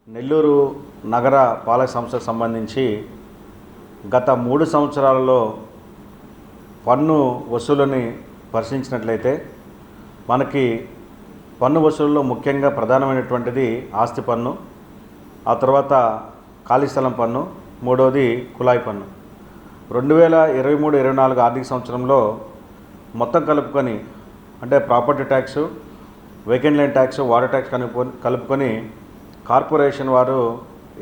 నెల్లూరు నగర పాలక సంస్థకు సంబంధించి గత 3 సంవత్సరాలలో పన్ను వసూలుని పరిశీలించినట్లయితే మనకి పన్ను వసూలులో ముఖ్యంగా ప్రధానమైనటువంటిది ఆస్తి పన్ను, ఆ తర్వాత ఖాళీ స్థలం పన్ను, మూడవది కుళాయి పన్ను. 2023-24 ఆర్థిక సంవత్సరంలో మొత్తం కలుపుకొని అంటే property tax, vacant land tax, water tax కలుపుకొని కార్పొరేషన్ వారు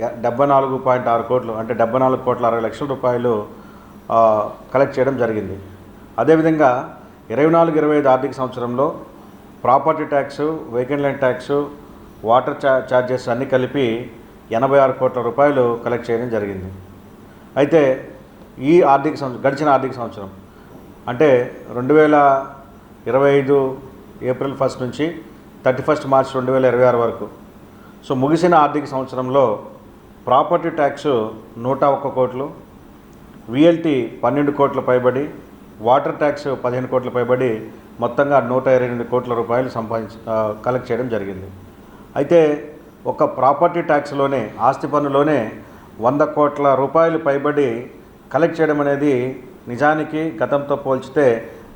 74.6 కోట్లు అంటే 74,60,00,000 రూపాయలు కలెక్ట్ చేయడం జరిగింది. అదేవిధంగా 24-25 ఆర్థిక సంవత్సరంలో property tax, vacant land tax, water charges అన్నీ కలిపి 86 కోట్ల రూపాయలు కలెక్ట్ చేయడం జరిగింది. అయితే ఈ గడిచిన ఆర్థిక సంవత్సరం అంటే 2025 ఏప్రిల్ 1 నుంచి 31 మార్చ్ 2026 వరకు, సో ముగిసిన ఆర్థిక సంవత్సరంలో ప్రాపర్టీ ట్యాక్సు 101 కోట్లు, విఎల్టీ 12 కోట్ల పైబడి, వాటర్ ట్యాక్స్ 15 కోట్ల పైబడి మొత్తంగా 128 కోట్ల రూపాయలు కలెక్ట్ చేయడం జరిగింది. అయితే ఒక ప్రాపర్టీ ట్యాక్స్లోనే, ఆస్తి పన్నులోనే 100 కోట్ల రూపాయలు పైబడి కలెక్ట్ చేయడం అనేది నిజానికి గతంతో పోల్చితే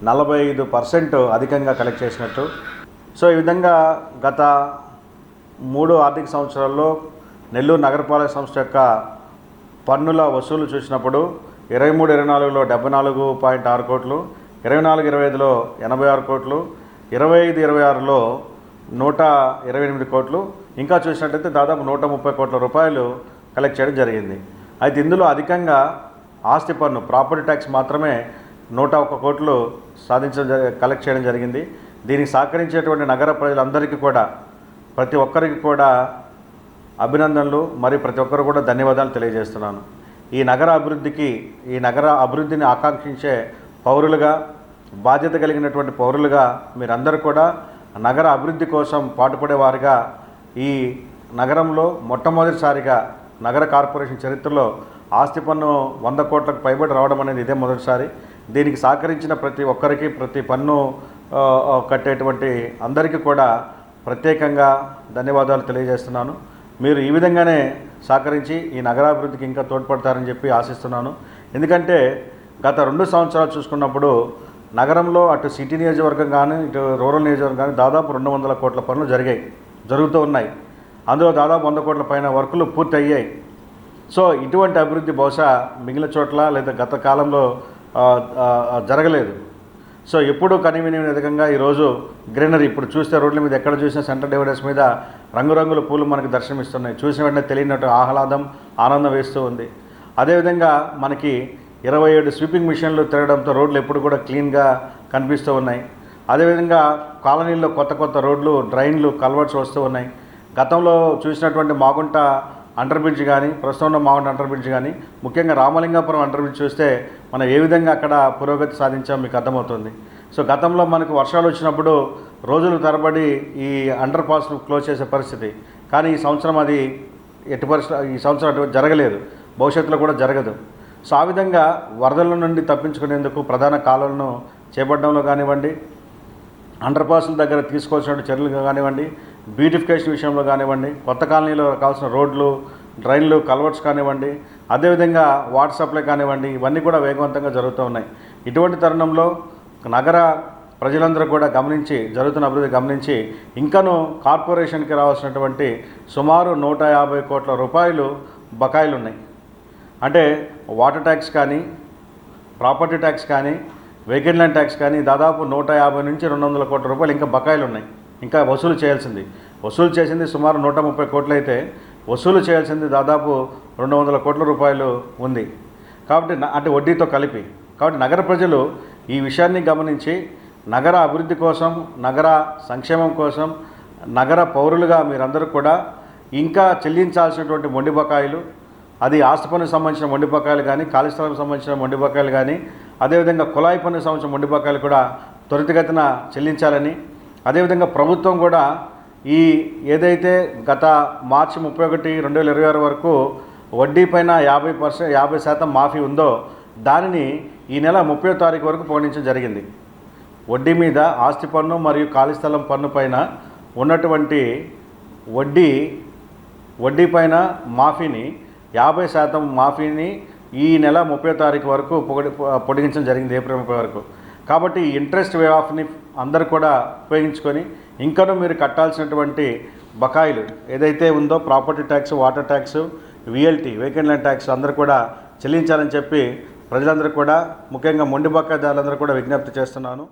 45% అధికంగా కలెక్ట్ చేసినట్టు. సో ఈ విధంగా గత 3 ఆర్థిక సంవత్సరాల్లో నెల్లూరు నగరపాలక సంస్థ యొక్క పన్నుల వసూలు చూసినప్పుడు 23-24లో 74.6 కోట్లు, 24-25లో 86 కోట్లు, 25-26లో 128 కోట్లు, ఇంకా చూసినట్టయితే దాదాపు 130 కోట్ల రూపాయలు కలెక్ట్ చేయడం జరిగింది. అయితే ఇందులో అధికంగా ఆస్తి పన్ను ప్రాపర్టీ ట్యాక్స్ మాత్రమే 101 కోట్లు కలెక్ట్ చేయడం జరిగింది. దీనికి సహకరించేటువంటి నగర ప్రజలందరికీ కూడా, ప్రతి ఒక్కరికి కూడా అభినందనలు, మరి ప్రతి ఒక్కరు కూడా ధన్యవాదాలు తెలియజేస్తున్నాను. ఈ నగర అభివృద్ధిని ఆకాంక్షించే పౌరులుగా, బాధ్యత కలిగినటువంటి పౌరులుగా మీరందరూ కూడా నగర అభివృద్ధి కోసం పాటుపడేవారుగా, ఈ నగరంలో మొట్టమొదటిసారిగా నగర కార్పొరేషన్ చరిత్రలో ఆస్తి పన్ను 100 కోట్లకు పైబడి రావడం అనేది ఇదే మొదటిసారి. దీనికి సహకరించిన ప్రతి ఒక్కరికి, ప్రతి పన్ను కట్టేటువంటి అందరికీ కూడా ప్రత్యేకంగా ధన్యవాదాలు తెలియజేస్తున్నాను. మీరు ఈ విధంగానే సహకరించి ఈ నగరాభివృద్ధికి ఇంకా తోడ్పడతారని చెప్పి ఆశిస్తున్నాను. ఎందుకంటే గత 2 సంవత్సరాలు చూసుకున్నప్పుడు నగరంలో అటు సిటీ నియోజకవర్గం కానీ, ఇటు రూరల్ నియోజకవర్గం కానీ దాదాపు 200 కోట్ల పనులు జరుగుతూ ఉన్నాయి. అందులో దాదాపు 100 కోట్ల పైన వర్కులు పూర్తి అయ్యాయి. సో ఇటువంటి అభివృద్ధి బహుశా మిగిలిన చోట్ల లేదా గత కాలంలో జరగలేదు. సో ఎప్పుడు కనివిని విధంగా ఈరోజు గ్రీనరీ, ఇప్పుడు చూస్తే రోడ్ల మీద ఎక్కడ చూసినా సెంటర్ డివైడర్స్ మీద రంగురంగుల పూలు మనకు దర్శనమిస్తున్నాయి. చూసిన వెంటనే తెలియనట్టు ఆనందం వేస్తూ ఉంది. అదేవిధంగా మనకి 27 స్వీపింగ్ మిషన్లు తిరగడంతో రోడ్లు ఎప్పుడు కూడా క్లీన్గా కనిపిస్తూ ఉన్నాయి. అదేవిధంగా కాలనీల్లో కొత్త రోడ్లు, డ్రైన్లు, కల్వర్ట్స్ వస్తూ ఉన్నాయి. గతంలో చూసినటువంటి మాగుంట అండర్ బ్రిడ్జ్ కానీ, ప్రస్తుతం ఉన్న మాగుంట అండర్ బ్రిడ్జ్ కానీ, ముఖ్యంగా రామలింగాపురం అండర్ బ్రిడ్జ్ చూస్తే మనం ఏ విధంగా అక్కడ పురోగతి సాధించాం మీకు అర్థమవుతుంది. సో గతంలో మనకు వర్షాలు వచ్చినప్పుడు రోజుల తరబడి ఈ అండర్ పాస్ను క్లోజ్ చేసే పరిస్థితి, కానీ ఈ సంవత్సరం అటు జరగలేదు, భవిష్యత్తులో కూడా జరగదు. సో ఆ విధంగా వరదల నుండి తప్పించుకునేందుకు ప్రధాన కాలువలను చేపట్టడంలో కానివ్వండి, అండర్ పాస్ల దగ్గర తీసుకోవాల్సిన చర్యలు కానివ్వండి, బ్యూటిఫికేషన్ విషయంలో కానివ్వండి, కొత్త కాలనీలో కావాల్సిన రోడ్లు, డ్రైన్లు, కల్వర్ట్స్ కానివ్వండి, అదేవిధంగా వాటర్ సప్లై కానివ్వండి, ఇవన్నీ కూడా వేగవంతంగా జరుగుతూ ఉన్నాయి. ఇటువంటి తరుణంలో నగర ప్రజలందరూ కూడా జరుగుతున్న అభివృద్ధి గమనించి ఇంకనూ కార్పొరేషన్కి రావాల్సినటువంటి సుమారు 150 కోట్ల రూపాయలు బకాయిలు ఉన్నాయి. అంటే వాటర్ ట్యాక్స్ కానీ, ప్రాపర్టీ ట్యాక్స్ కానీ, వేకెంట్ ల్యాండ్ ట్యాక్స్ కానీ దాదాపు 150 నుంచి 200 కోట్ల రూపాయలు ఇంకా బకాయిలు ఉన్నాయి. ఇంకా వసూలు చేసింది సుమారు 130 కోట్లు అయితే వసూలు చేయాల్సింది దాదాపు 200 కోట్ల రూపాయలు ఉంది. కాబట్టి అంటే వడ్డీతో కలిపి. కాబట్టి నగర ప్రజలు ఈ విషయాన్ని గమనించి నగర అభివృద్ధి కోసం, నగర సంక్షేమం కోసం, నగర పౌరులుగా మీరందరూ కూడా ఇంకా చెల్లించాల్సినటువంటి మొండి బకాయిలు, అది ఆస్తి పన్నుకు సంబంధించిన మొండి బకాయిలు కానీ, ఖాళీ స్థలానికి సంబంధించిన మొండి బకాయిలు కానీ, అదేవిధంగా కుళాయి పన్నుకు సంబంధించిన మొండి బకాయిలు కూడా త్వరితగతిన చెల్లించాలని, అదేవిధంగా ప్రభుత్వం కూడా ఏదైతే గత మార్చి 31, 2026 వరకు వడ్డీ పైన 50% మాఫీ ఉందో దానిని ఈ నెల 30వ తారీఖు వరకు పొడిగించడం జరిగింది. వడ్డీ మీద ఆస్తి పన్ను మరియు ఖాళీ స్థలం పన్ను పైన ఉన్నటువంటి వడ్డీ వడ్డీ పైన మాఫీని 50% మాఫీని ఈ నెల 30వ తారీఖు వరకు పొడిగించడం జరిగింది, ఏప్రిల్ 30 వరకు. కాబట్టి ఈ ఇంట్రెస్ట్ వే ఆఫ్ని అందరూ కూడా ఉపయోగించుకొని ఇంకనూ మీరు కట్టాల్సినటువంటి బకాయిలు ఏదైతే ఉందో property tax, water tax, VLT vacant land tax అందరూ కూడా చెల్లించాలని చెప్పి ప్రజలందరూ కూడా, ముఖ్యంగా మొండి బకాయిదారులందరూ కూడా విజ్ఞప్తి చేస్తున్నాను.